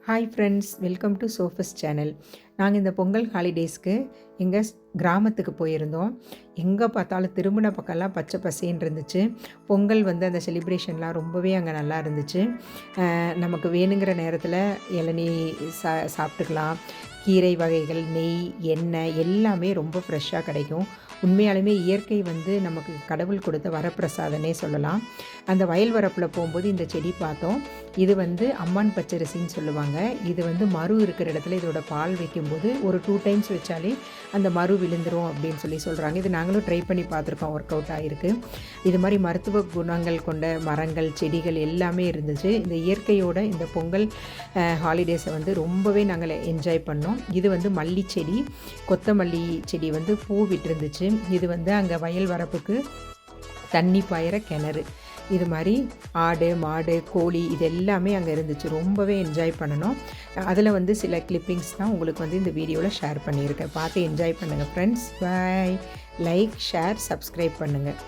Hi friends, welcome to சோஃபஸ் channel. நாங்கள் இந்த பொங்கல் ஹாலிடேஸ்க்கு எங்கள் கிராமத்துக்கு போயிருந்தோம். எங்கே பார்த்தாலும் திரும்பின பக்கம்லாம் பச்சை பசேன்னு இருந்துச்சு. பொங்கல் அந்த செலிப்ரேஷன்லாம் ரொம்பவே அங்கே நல்லா இருந்துச்சு. நமக்கு வேணுங்கிற நேரத்தில் இளநீ சாப்பிட்டுக்கலாம். கீரை வகைகள், நெய், எண்ணெய் எல்லாமே ரொம்ப ஃப்ரெஷ்ஷாக கிடைக்கும். உண்மையாலுமே இயற்கை நமக்கு கடவுள் கொடுத்த வரப்பிரசாதனே சொல்லலாம். அந்த வயல் வரப்பில் போகும்போது இந்த செடி பார்த்தோம். இது அம்மான் பச்சரிசின்னு சொல்லுவாங்க. இது மரு இருக்கிற இடத்துல இதோட பால் வைக்கும்போது ஒரு 2 டைம்ஸ் வச்சாலே அந்த மரு விழுந்துரும் அப்படின்னு சொல்கிறாங்க. இது நாங்களும் ட்ரை பண்ணி பார்த்துருக்கோம். ஒர்க் அவுட் ஆகிருக்கு. இது மாதிரி மருத்துவ குணங்கள் கொண்ட மரங்கள், செடிகள் எல்லாமே இருந்துச்சு. இந்த இயற்கையோட இந்த பொங்கல் ஹாலிடேஸை ரொம்பவே நாங்கள் என்ஜாய் பண்ணோம். இது மல்லி செடி, கொத்தமல்லி செடி பூ விட்டுருந்துச்சு. இது அங்கே வயல் வரப்புக்கு தண்ணி பாயிற கிணறு. இது மாதிரி ஆடு, மாடு, கோழி இது எல்லாமே அங்கே இருந்துச்சு. ரொம்பவே என்ஜாய் பண்ணணும். அதில் சில கிளிப்பிங்ஸ் தான் உங்களுக்கு இந்த வீடியோவில் ஷேர் பண்ணியிருக்கேன். பார்த்து என்ஜாய் பண்ணுங்கள் ஃப்ரெண்ட்ஸ். பாய். லைக், ஷேர், சப்ஸ்கிரைப் பண்ணுங்கள்.